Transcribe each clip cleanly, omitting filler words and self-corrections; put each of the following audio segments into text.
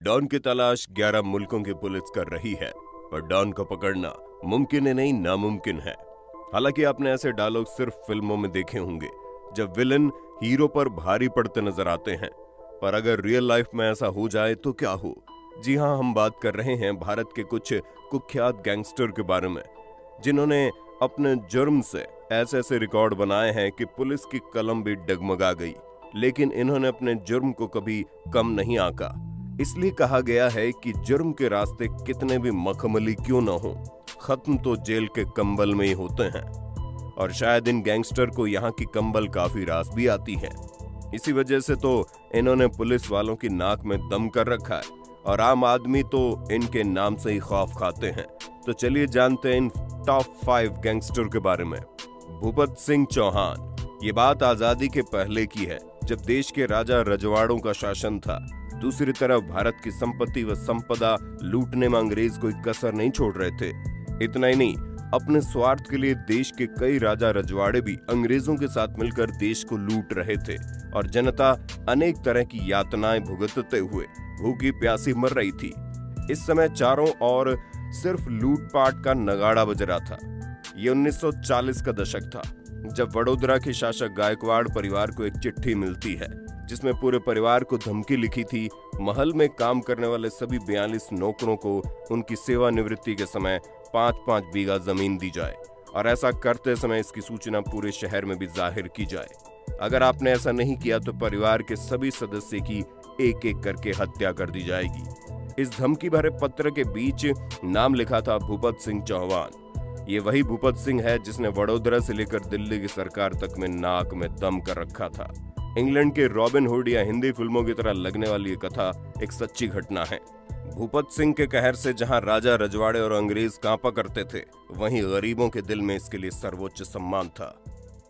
Don की तलाश 11 मुल्कों की पुलिस कर रही है, पर डॉन को पकड़ना मुमकिन ही नहीं नामुमकिन है। हालांकि आपने ऐसे डायलॉग सिर्फ फिल्मों में देखे होंगे, जब विलन हीरो पर भारी पड़ते नजर आते हैं। पर अगर रियल लाइफ में ऐसा हो जाए तो क्या हो? जी हां, हम बात कर रहे हैं भारत के कुछ कुख्यात गैंगस्टर के बारे में, जिन्होंने अपने जुर्म से ऐसे ऐसे रिकॉर्ड बनाए हैं कि पुलिस की कलम भी डगमगा गई, लेकिन इन्होंने अपने जुर्म को कभी कम नहीं आंका। इसलिए कहा गया है कि जुर्म के रास्ते कितने भी मखमली क्यों न हो, खत्म तो जेल के कंबल में ही होते हैं। और शायद इन गैंगस्टर को यहाँ की कंबल काफी रास भी आती है। इसी वजह से तो इन्होंने पुलिस वालों की नाक में दम कर रखा है, और आम आदमी तो इनके नाम से ही खौफ खाते हैं। तो चलिए जानते हैं इन टॉप 5 गैंगस्टर के बारे में। भूपत सिंह चौहान। ये बात आजादी के पहले की है, जब देश के राजा रजवाड़ों का शासन था। दूसरी तरफ भारत की संपत्ति व संपदा लूटने में अंग्रेज कोई कसर नहीं छोड़ रहे थे। इतना ही नहीं, अपने स्वार्थ के लिए देश के कई राजा रजवाड़े भी अंग्रेजों के साथ मिलकर देश को लूट रहे थे, और जनता अनेक तरह की यातनाएं भुगतते हुए भूखी प्यासी मर रही थी। इस समय चारों ओर सिर्फ लूटपाट का नगाड़ा बज रहा था। ये 1940 का दशक था, जब वडोदरा के शासक गायकवाड़ परिवार को एक चिट्ठी मिलती है, जिसमें पूरे परिवार को धमकी लिखी थी, महल में काम करने वाले सभी 42 नौकरों को उनकी सेवानिवृत्ति के समय 5-5 बीघा जमीन दी जाए, और ऐसा करते समय इसकी सूचना पूरे शहर में भी जाहिर की जाए। अगर आपने ऐसा नहीं किया तो परिवार के सभी सदस्य की एक एक करके हत्या कर दी जाएगी। इस धमकी भरे पत्र के बीच नाम लिखा था भूपत सिंह चौहान। ये वही भूपत सिंह है जिसने वडोदरा से लेकर दिल्ली की सरकार तक में नाक में दम कर रखा था। इंग्लैंड के रॉबिन हुड या हिंदी फिल्मों की तरह लगने वाली ये कथा एक सच्ची घटना है। भूपत सिंह के कहर से जहां राजा रजवाड़े और अंग्रेज कांपा करते थे, वहीं गरीबों के दिल में इसके लिए सर्वोच्च सम्मान था।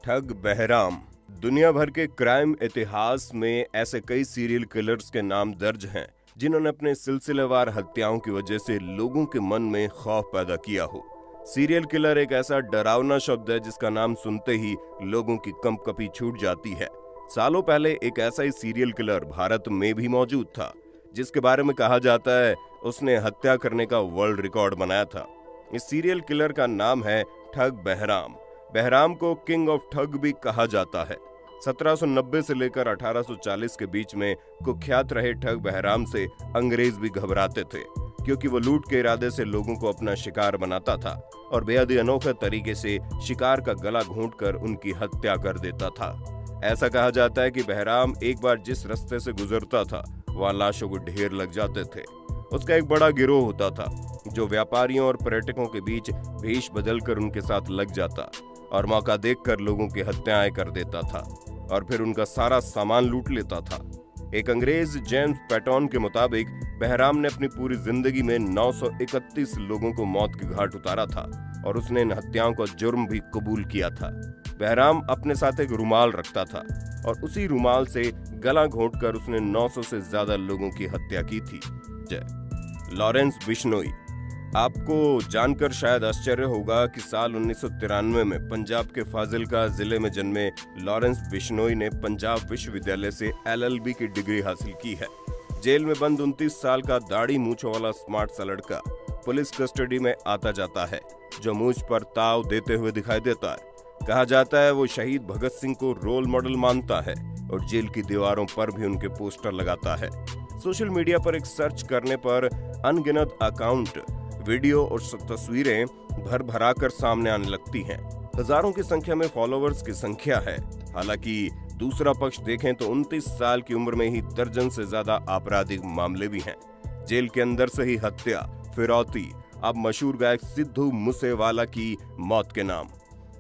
ठग बहराम। दुनिया भर के क्राइम इतिहास में ऐसे कई सीरियल किलर्स के नाम दर्ज हैं, जिन्होंने अपने सिलसिलेवार हत्याओं की वजह से लोगों के मन में खौफ पैदा किया हो। सीरियल किलर एक ऐसा डरावना शब्द है जिसका नाम सुनते ही लोगों की कंपकपी छूट जाती है। सालों पहले एक ऐसा ही सीरियल किलर भारत में भी मौजूद था, जिसके बारे में कहा जाता है उसने हत्या करने का वर्ल्ड रिकॉर्ड बनाया था। इस सीरियल किलर का नाम है ठग बहराम। बहराम को किंग ऑफ ठग भी कहा जाता है। 1790 से लेकर 1840 के बीच में कुख्यात रहे ठग बहराम से अंग्रेज भी घबराते थे, क्योंकि वो लूट के इरादे से लोगों को अपना शिकार बनाता था और बेहद ही अनोखे तरीके से शिकार का गला घोंटकर उनकी हत्या कर देता था। ऐसा कहा जाता है कि बहराम एक बार जिस रास्ते से गुजरता था, वहां लाशों को ढेर लग जाते थे। उसका एक बड़ा गिरोह होता था, जो व्यापारियों और पर्यटकों के बीच भेष बदलकर उनके साथ लग जाता और मौका देखकर लोगों की हत्याएं कर देता था, और फिर उनका सारा सामान लूट लेता था। एक अंग्रेज जेम्स पैटॉन के मुताबिक बहराम ने अपनी पूरी जिंदगी में 931 लोगों को मौत के घाट उतारा था, और उसने इन हत्याओं का जुर्म भी कबूल किया था। बहराम अपने साथ एक रुमाल रखता था, और उसी रुमाल से गला घोंटकर उसने 900 से ज्यादा लोगों की हत्या की थी। जय। लॉरेंस बिश्नोई। आपको जानकर शायद आश्चर्य होगा कि साल 1993 में पंजाब के फाजिलका जिले में जन्मे लॉरेंस बिश्नोई ने पंजाब विश्वविद्यालय से LLB की डिग्री हासिल की है। जेल में बंद 29 साल का दाढ़ी मूंछों वाला स्मार्ट सा लड़का पुलिस कस्टडी में आता जाता है, जो मूंछ पर ताव देते हुए दिखाई देता है। कहा जाता है वो शहीद भगत सिंह को रोल मॉडल मानता है और जेल की दीवारों पर भी उनके पोस्टर लगाता है। सोशल मीडिया पर एक सर्च करने पर अनगिनत अकाउंट, वीडियो और तस्वीरें भर भरा कर सामने आने लगती हैं। हजारों की संख्या में फॉलोअर्स की संख्या है। हालांकि दूसरा पक्ष देखें तो 29 साल की उम्र में ही दर्जन से ज्यादा आपराधिक मामले भी हैं। जेल के अंदर से ही हत्या, फिरौती, अब मशहूर गायक सिद्धू मूसेवाला की मौत के नाम।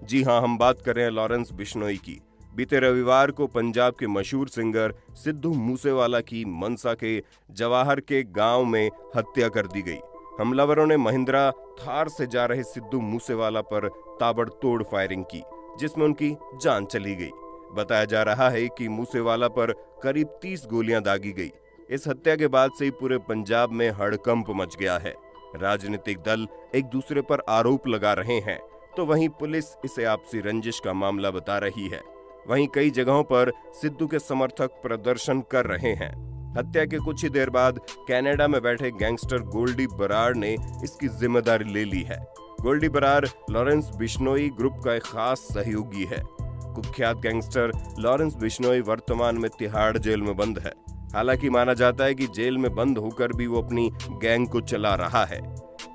जी हां, हम बात कर रहे हैं लॉरेंस बिश्नोई की। बीते रविवार को पंजाब के मशहूर सिंगर सिद्धू मूसेवाला की मनसा के जवाहर के गांव में हत्या कर दी गई। हमलावरों ने महिंद्रा थार से जा रहे सिद्धू मूसेवाला पर ताबड़तोड़ फायरिंग की, जिसमें उनकी जान चली गई। बताया जा रहा है कि मूसेवाला पर करीब 30 गोलियां दागी गई। इस हत्या के बाद से ही पूरे पंजाब में हड़कंप मच गया है। राजनीतिक दल एक दूसरे पर आरोप लगा रहे हैं, तो वहीं पुलिस इसे आपसी रंजिश का मामला बता रही है। वहीं कई जगहों पर सिद्धू के समर्थक प्रदर्शन कर रहे हैं। हत्या के कुछ ही देर बाद कनाडा में बैठे गैंगस्टर गोल्डी बरार ने इसकी जिम्मेदारी ले ली है। गोल्डी बरार लॉरेंस बिश्नोई ग्रुप का एक खास सहयोगी है। कुख्यात गैंगस्टर लॉरेंस बिश्नोई वर्तमान में तिहाड़ जेल में बंद है। हालांकि माना जाता है कि जेल में बंद होकर भी वो अपनी गैंग को चला रहा है।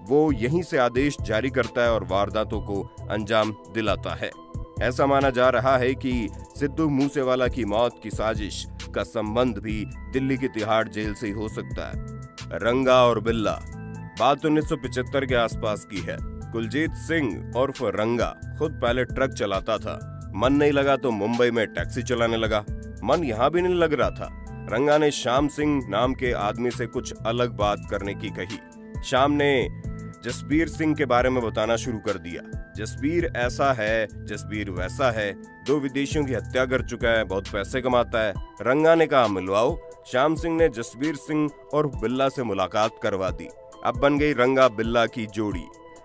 वो यहीं से आदेश जारी करता है और वारदातों को अंजाम दिलाता है। ऐसा माना जा रहा है कि सिद्धू मूसेवाला की मौत की साजिश का संबंध भी दिल्ली की तिहाड़ जेल से ही हो सकता है। रंगा और बिल्ला बात 1975 के आसपास की है। कुलजीत सिंह उर्फ रंगा खुद पहले ट्रक चलाता था। मन नहीं लगा तो मुंबई में टैक्सी चलाने लगा। मन यहाँ भी नहीं लग रहा था। रंगा ने श्याम सिंह नाम के आदमी से कुछ अलग बात करने की कही। श्याम ने जसबीर सिंह के बारे में बताना शुरू कर दिया। जसबीर ऐसा है, जसबीर वैसा है, 2 विदेशियों की हत्या कर चुका है, बहुत पैसे कमाता है। रंगा ने कहा मिलवाओ। श्याम सिंह ने जसबीर सिंह और बिल्ला से मुलाकात करवा दी। अब बन गई रंगा बिल्ला की जोड़ी।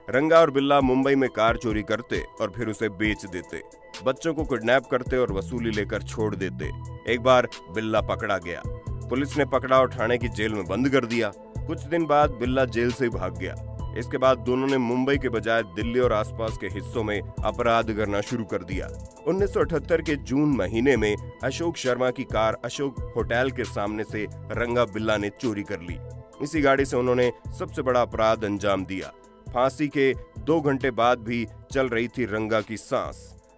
रंगा और बिल्ला मुंबई में कार चोरी करते और फिर उसे बेच देते। बच्चों को किडनैप करते और वसूली लेकर छोड़ देते। एक बार बिल्ला पकड़ा गया। पुलिस ने पकड़ा और ठाणे की जेल में बंद कर दिया। कुछ दिन बाद बिल्ला जेल से भाग गया। इसके बाद दोनों ने मुंबई के बजाय दिल्ली और आसपास के हिस्सों में अपराध करना शुरू कर दिया। 1978 के जून महीने में अशोक शर्मा की कार अशोक होटल के सामने से रंगा बिल्ला ने चोरी कर ली। इसी गाड़ी से उन्होंने सबसे बड़ा अपराध अंजाम दिया। फांसी के 2 घंटे बाद भी चल रही थी रंगा की सांस।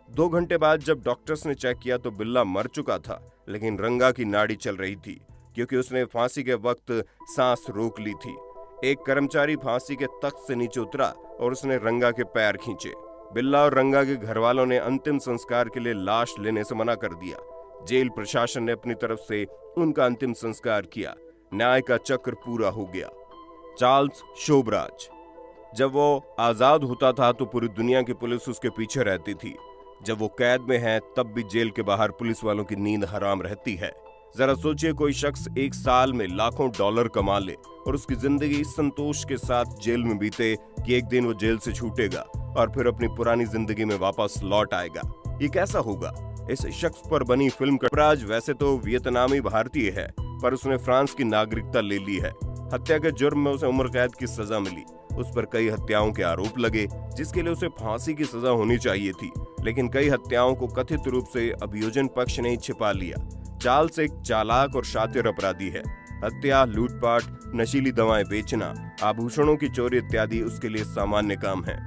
2 घंटे बाद जब डॉक्टर्स ने चेक किया तो बिल्ला मर चुका था, लेकिन रंगा की नाड़ी चल रही थी क्योंकि उसने फांसी के वक्त सांस रोक ली थी। एक कर्मचारी फांसी के तख्त से नीचे उतरा और उसने रंगा के पैर खींचे। बिल्ला और रंगा के घर वालों ने अंतिम संस्कार के लिए लाश लेने से मना कर दिया। जेल प्रशासन ने अपनी तरफ से उनका अंतिम संस्कार किया। न्याय का चक्र पूरा हो गया। चार्ल्स शोबराज जब वो आजाद होता था तो पूरी दुनिया की पुलिस उसके पीछे रहती थी। जब वो कैद में है तब भी जेल के बाहर पुलिस वालों की नींद हराम रहती है। जरा सोचिए, कोई शख्स 1 साल में लाखों डॉलर कमा ले और उसकी जिंदगी इस संतोष के साथ जेल में बीते कि एक दिन वो जेल से छूटेगा और फिर अपनी पुरानी जिंदगी में वापस लौट आएगा। ये कैसा होगा? इस शख्स पर बनी फिल्म का प्राज वैसे तो वियतनामी भारतीय है, पर उसने फ्रांस की नागरिकता ले ली है। हत्या के जुर्म में उसे उम्र कैद की सजा मिली। उस पर कई हत्याओं के आरोप लगे जिसके लिए उसे फांसी की सजा होनी चाहिए थी, लेकिन कई हत्याओं को कथित रूप से अभियोजन पक्ष ने छिपा लिया। चार्ल्स एक चालाक और शातिर अपराधी है। हत्या, लूटपाट, नशीली दवाएं बेचना, आभूषणों की चोरी इत्यादि उसके लिए सामान्य काम है।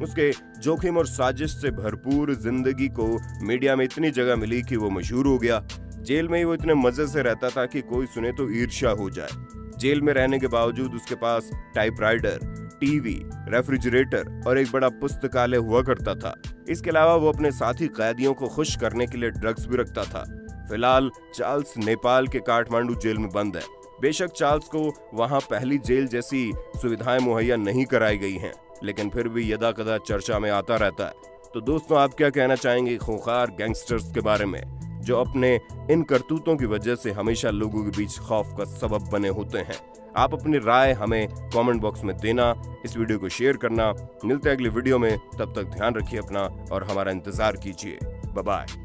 उसके जोखिम और साजिश से भरपूर जिंदगी को मीडिया में इतनी जगह मिली कि वो मशहूर हो गया। जेल में ही वो इतने मजे से रहता था कि कोई सुने तो ईर्ष्या हो जाए। जेल में रहने के बावजूद उसके पास टाइपराइटर, टीवी, रेफ्रिजरेटर और एक बड़ा पुस्तकालय हुआ करता था। इसके अलावा वो अपने साथी कैदियों को खुश करने के लिए ड्रग्स भी रखता था। फिलहाल चार्ल्स नेपाल के काठमांडू जेल में बंद है। बेशक चार्ल्स को वहां पहली जेल जैसी सुविधाएं मुहैया नहीं कराई गई हैं, लेकिन फिर भी यदा कदा चर्चा में आता रहता है। तो दोस्तों, आप क्या कहना चाहेंगे खूंखार गैंगस्टर्स के बारे में जो अपने इन करतूतों की वजह से हमेशा लोगों के बीच खौफ का सबब बने होते हैं? आप अपनी राय हमें कमेंट बॉक्स में देना, इस वीडियो को शेयर करना। मिलते हैं अगली वीडियो में, तब तक ध्यान रखिए अपना और हमारा इंतजार कीजिए। Bye bye.